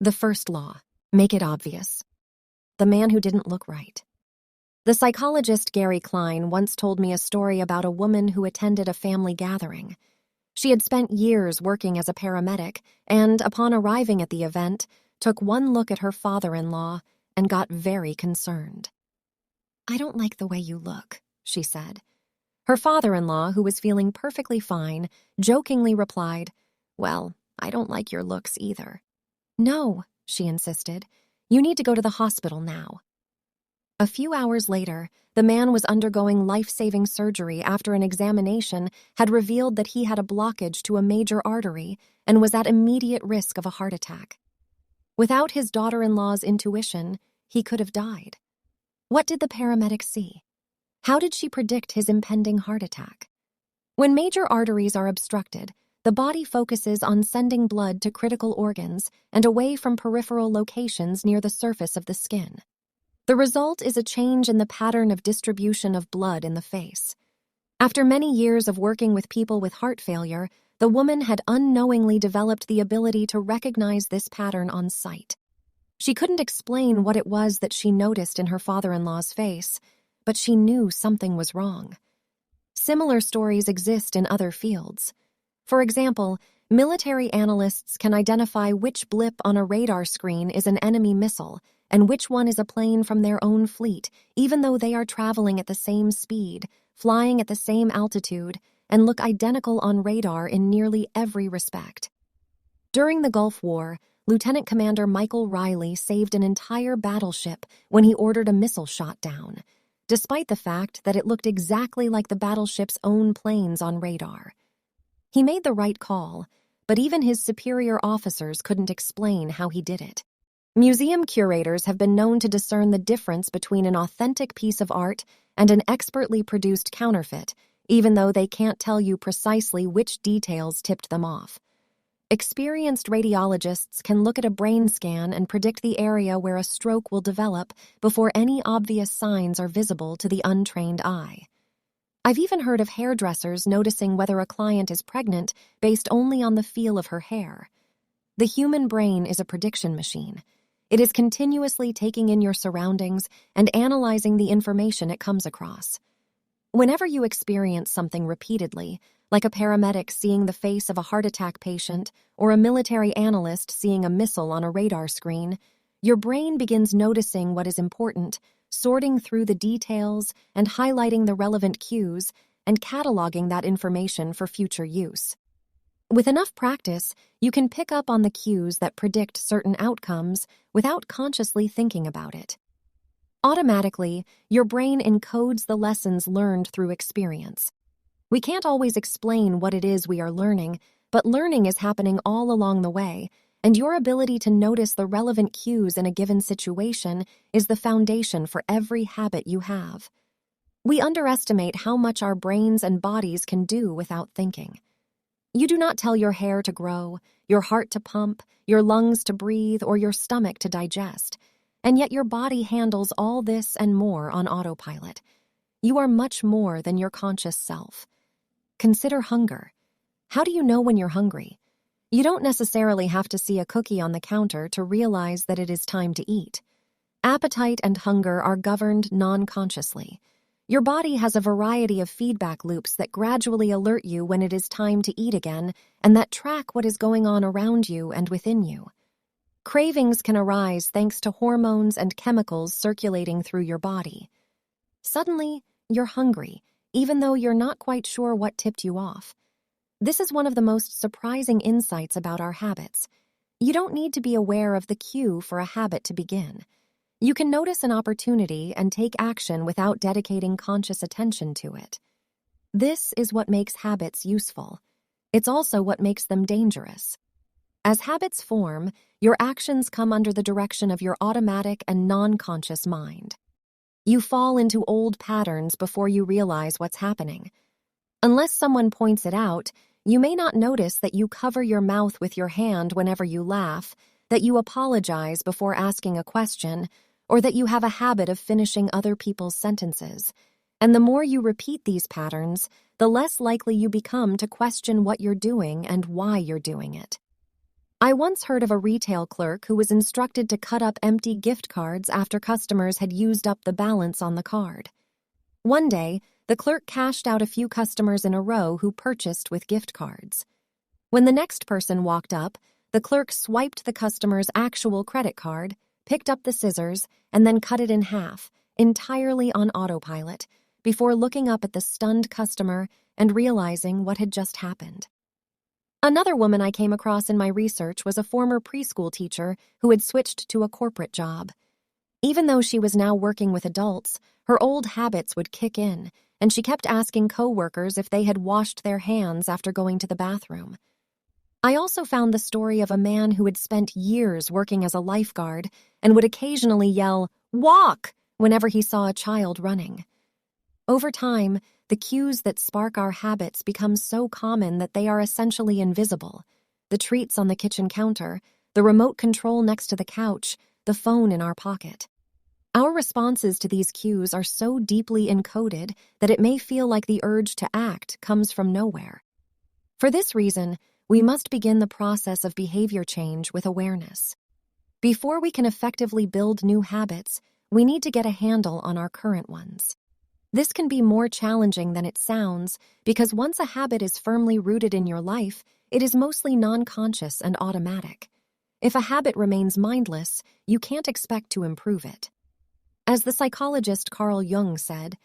The first law: make it obvious. The man who didn't look right. The psychologist Gary Klein once told me a story about a woman who attended a family gathering. She had spent years working as a paramedic and, upon arriving at the event, took one look at her father-in-law and got very concerned. "I don't like the way you look," she said. Her father-in-law, who was feeling perfectly fine, jokingly replied, "Well, I don't like your looks either." "No," she insisted. "You need to go to the hospital now." A few hours later, the man was undergoing life-saving surgery after an examination had revealed that he had a blockage to a major artery and was at immediate risk of a heart attack. Without his daughter-in-law's intuition, he could have died. What did the paramedic see? How did she predict his impending heart attack? When major arteries are obstructed, the body focuses on sending blood to critical organs and away from peripheral locations near the surface of the skin. The result is a change in the pattern of distribution of blood in the face. After many years of working with people with heart failure, the woman had unknowingly developed the ability to recognize this pattern on sight. She couldn't explain what it was that she noticed in her father-in-law's face, but she knew something was wrong. Similar stories exist in other fields. For example, military analysts can identify which blip on a radar screen is an enemy missile and which one is a plane from their own fleet, even though they are traveling at the same speed, flying at the same altitude, and look identical on radar in nearly every respect. During the Gulf War, Lieutenant Commander Michael Riley saved an entire battleship when he ordered a missile shot down, despite the fact that it looked exactly like the battleship's own planes on radar. He made the right call, but even his superior officers couldn't explain how he did it. Museum curators have been known to discern the difference between an authentic piece of art and an expertly produced counterfeit, even though they can't tell you precisely which details tipped them off. Experienced radiologists can look at a brain scan and predict the area where a stroke will develop before any obvious signs are visible to the untrained eye. I've even heard of hairdressers noticing whether a client is pregnant based only on the feel of her hair. The human brain is a prediction machine. It is continuously taking in your surroundings and analyzing the information it comes across. Whenever you experience something repeatedly, like a paramedic seeing the face of a heart attack patient or a military analyst seeing a missile on a radar screen, your brain begins noticing what is important, sorting through the details and highlighting the relevant cues and cataloging that information for future use. With enough practice, you can pick up on the cues that predict certain outcomes without consciously thinking about it. Automatically, your brain encodes the lessons learned through experience. We can't always explain what it is we are learning, but learning is happening all along the way, and your ability to notice the relevant cues in a given situation is the foundation for every habit you have. We underestimate how much our brains and bodies can do without thinking. You do not tell your hair to grow, your heart to pump, your lungs to breathe, or your stomach to digest, and yet your body handles all this and more on autopilot. You are much more than your conscious self. Consider hunger. How do you know when you're hungry? You don't necessarily have to see a cookie on the counter to realize that it is time to eat. Appetite and hunger are governed non-consciously. Your body has a variety of feedback loops that gradually alert you when it is time to eat again and that track what is going on around you and within you. Cravings can arise thanks to hormones and chemicals circulating through your body. Suddenly, you're hungry, even though you're not quite sure what tipped you off. This is one of the most surprising insights about our habits. You don't need to be aware of the cue for a habit to begin. You can notice an opportunity and take action without dedicating conscious attention to it. This is what makes habits useful. It's also what makes them dangerous. As habits form, your actions come under the direction of your automatic and non-conscious mind. You fall into old patterns before you realize what's happening. Unless someone points it out, you may not notice that you cover your mouth with your hand whenever you laugh, that you apologize before asking a question, or that you have a habit of finishing other people's sentences. And the more you repeat these patterns, the less likely you become to question what you're doing and why you're doing it. I once heard of a retail clerk who was instructed to cut up empty gift cards after customers had used up the balance on the card. One day, the clerk cashed out a few customers in a row who purchased with gift cards. When the next person walked up, the clerk swiped the customer's actual credit card, picked up the scissors, and then cut it in half, entirely on autopilot, before looking up at the stunned customer and realizing what had just happened. Another woman I came across in my research was a former preschool teacher who had switched to a corporate job. Even though she was now working with adults, her old habits would kick in, and she kept asking coworkers if they had washed their hands after going to the bathroom. I also found the story of a man who had spent years working as a lifeguard and would occasionally yell, "Walk!" whenever he saw a child running. Over time, the cues that spark our habits become so common that they are essentially invisible. The treats on the kitchen counter, the remote control next to the couch, the phone in our pocket. Our responses to these cues are so deeply encoded that it may feel like the urge to act comes from nowhere. For this reason, we must begin the process of behavior change with awareness. Before we can effectively build new habits, we need to get a handle on our current ones. This can be more challenging than it sounds because once a habit is firmly rooted in your life, it is mostly non-conscious and automatic. If a habit remains mindless, you can't expect to improve it. As the psychologist Carl Jung said,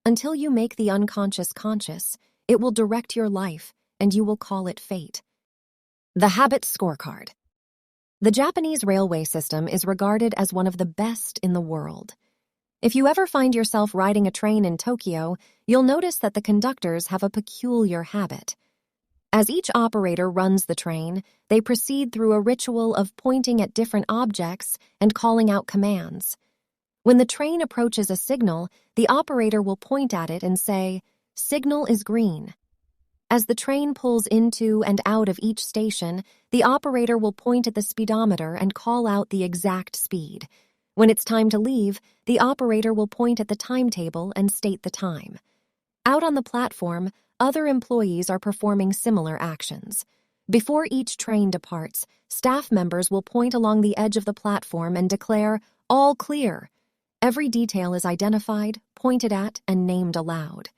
"Until you make the unconscious conscious, it will direct your life, and you will call it fate." The Habit Scorecard. The Japanese railway system is regarded as one of the best in the world. If you ever find yourself riding a train in Tokyo, you'll notice that the conductors have a peculiar habit. As each operator runs the train, they proceed through a ritual of pointing at different objects and calling out commands. When the train approaches a signal, the operator will point at it and say, "Signal is green." As the train pulls into and out of each station, the operator will point at the speedometer and call out the exact speed. When it's time to leave, the operator will point at the timetable and state the time. Out on the platform, other employees are performing similar actions. Before each train departs, staff members will point along the edge of the platform and declare, "All clear." Every detail is identified, pointed at, and named aloud.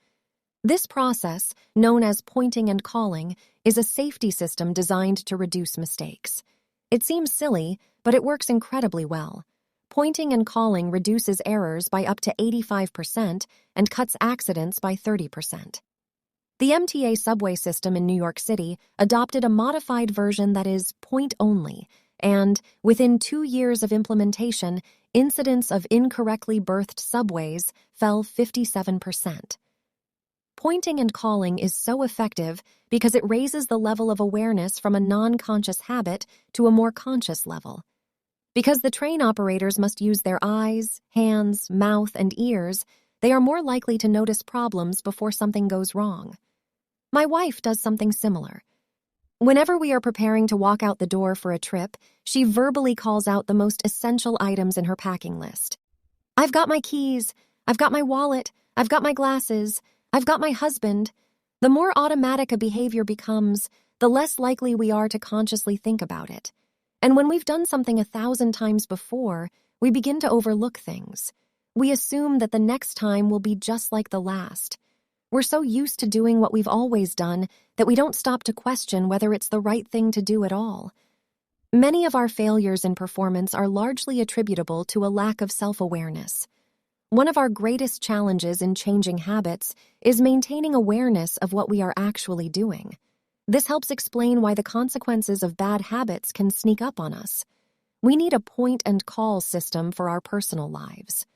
This process, known as pointing and calling, is a safety system designed to reduce mistakes. It seems silly, but it works incredibly well. Pointing and calling reduces errors by up to 85% and cuts accidents by 30%. The MTA subway system in New York City adopted a modified version that is point-only, and, within 2 years of implementation, incidents of incorrectly berthed subways fell 57%. Pointing and calling is so effective because it raises the level of awareness from a non-conscious habit to a more conscious level. Because the train operators must use their eyes, hands, mouth, and ears, they are more likely to notice problems before something goes wrong. My wife does something similar. Whenever we are preparing to walk out the door for a trip, she verbally calls out the most essential items in her packing list. "I've got my keys, I've got my wallet, I've got my glasses, I've got my husband." The more automatic a behavior becomes, the less likely we are to consciously think about it. And when we've done something 1,000 times before, we begin to overlook things. We assume that the next time will be just like the last. We're so used to doing what we've always done that we don't stop to question whether it's the right thing to do at all. Many of our failures in performance are largely attributable to a lack of self-awareness. One of our greatest challenges in changing habits is maintaining awareness of what we are actually doing. This helps explain why the consequences of bad habits can sneak up on us. We need a point and call system for our personal lives.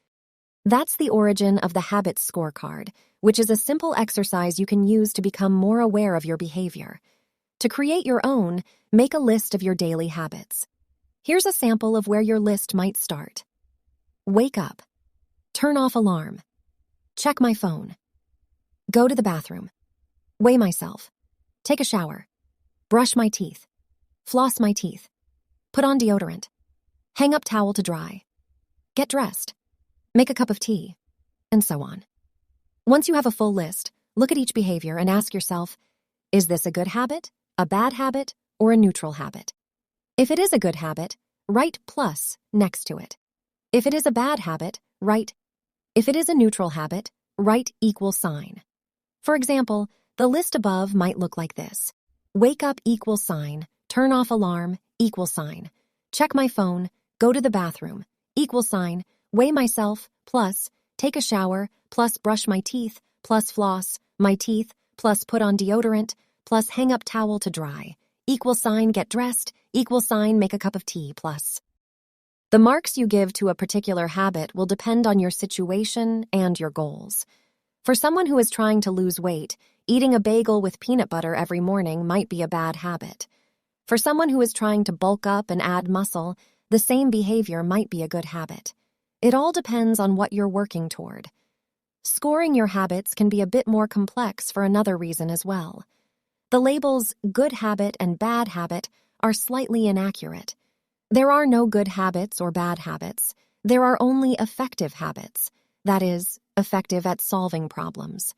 That's the origin of the Habit Scorecard, which is a simple exercise you can use to become more aware of your behavior. To create your own, make a list of your daily habits. Here's a sample of where your list might start. Wake up. Turn off alarm. Check my phone. Go to the bathroom. Weigh myself. Take a shower. Brush my teeth. Floss my teeth. Put on deodorant. Hang up towel to dry. Get dressed. Make a cup of tea. And so on. Once you have a full list, look at each behavior and ask yourself, is this a good habit, a bad habit, or a neutral habit? If it is a good habit, write plus next to it. If it is a bad habit, write. If it is a neutral habit, write equal sign. For example, the list above might look like this. Wake up equal sign, turn off alarm, equal sign. Check my phone, go to the bathroom, equal sign, weigh myself, plus, take a shower, plus brush my teeth, plus floss, my teeth, plus put on deodorant, plus hang up towel to dry, equal sign get dressed, equal sign make a cup of tea, plus. The marks you give to a particular habit will depend on your situation and your goals. For someone who is trying to lose weight, eating a bagel with peanut butter every morning might be a bad habit. For someone who is trying to bulk up and add muscle, the same behavior might be a good habit. It all depends on what you're working toward. Scoring your habits can be a bit more complex for another reason as well. The labels good habit and bad habit are slightly inaccurate. There are no good habits or bad habits. There are only effective habits, that is, effective at solving problems.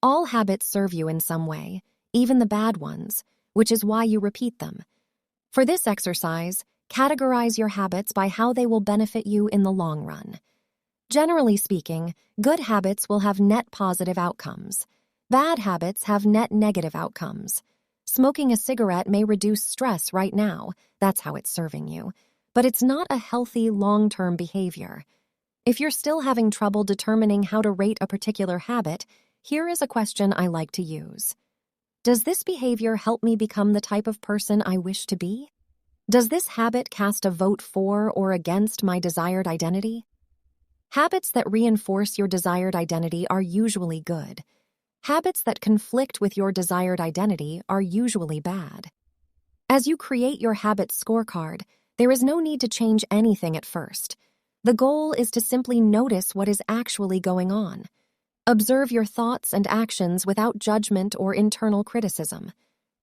All habits serve you in some way, even the bad ones, which is why you repeat them. For this exercise, categorize your habits by how they will benefit you in the long run. Generally speaking, good habits will have net positive outcomes. Bad habits have net negative outcomes. Smoking a cigarette may reduce stress right now, that's how it's serving you, but it's not a healthy long-term behavior. If you're still having trouble determining how to rate a particular habit, here is a question I like to use. Does this behavior help me become the type of person I wish to be? Does this habit cast a vote for or against my desired identity? Habits that reinforce your desired identity are usually good. Habits that conflict with your desired identity are usually bad. As you create your habit scorecard, there is no need to change anything at first. The goal is to simply notice what is actually going on. Observe your thoughts and actions without judgment or internal criticism.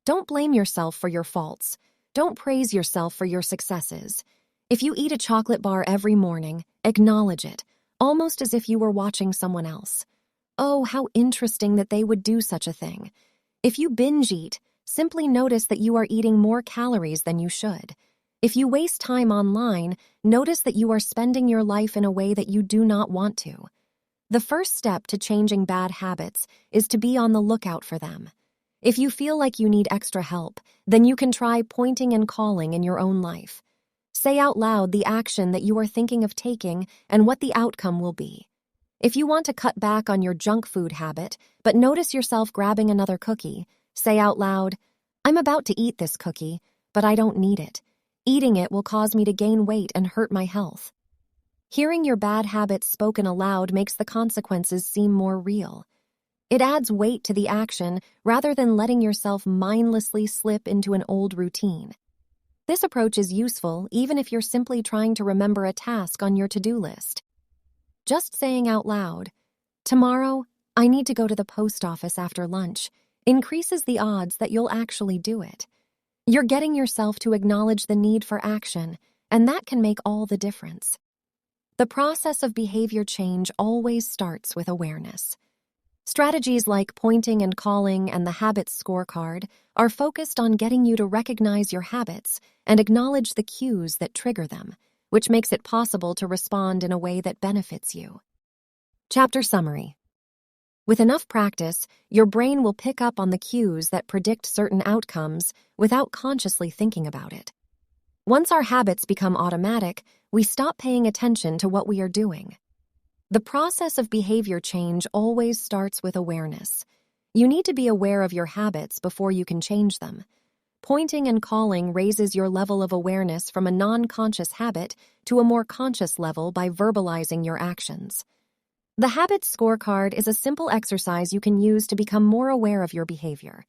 Don't blame yourself for your faults. Don't praise yourself for your successes. If you eat a chocolate bar every morning, acknowledge it, almost as if you were watching someone else. Oh, how interesting that they would do such a thing. If you binge eat, simply notice that you are eating more calories than you should. If you waste time online, notice that you are spending your life in a way that you do not want to. The first step to changing bad habits is to be on the lookout for them. If you feel like you need extra help, then you can try pointing and calling in your own life. Say out loud the action that you are thinking of taking and what the outcome will be. If you want to cut back on your junk food habit, but notice yourself grabbing another cookie, say out loud, "I'm about to eat this cookie, but I don't need it. Eating it will cause me to gain weight and hurt my health." Hearing your bad habits spoken aloud makes the consequences seem more real. It adds weight to the action rather than letting yourself mindlessly slip into an old routine. This approach is useful even if you're simply trying to remember a task on your to-do list. Just saying out loud, "Tomorrow, I need to go to the post office after lunch," increases the odds that you'll actually do it. You're getting yourself to acknowledge the need for action, and that can make all the difference. The process of behavior change always starts with awareness. Strategies like pointing and calling and the habits scorecard are focused on getting you to recognize your habits and acknowledge the cues that trigger them, which makes it possible to respond in a way that benefits you. Chapter summary. With enough practice, your brain will pick up on the cues that predict certain outcomes without consciously thinking about it. Once our habits become automatic, we stop paying attention to what we are doing. The process of behavior change always starts with awareness. You need to be aware of your habits before you can change them. Pointing and calling raises your level of awareness from a non-conscious habit to a more conscious level by verbalizing your actions. The habits scorecard is a simple exercise you can use to become more aware of your behavior.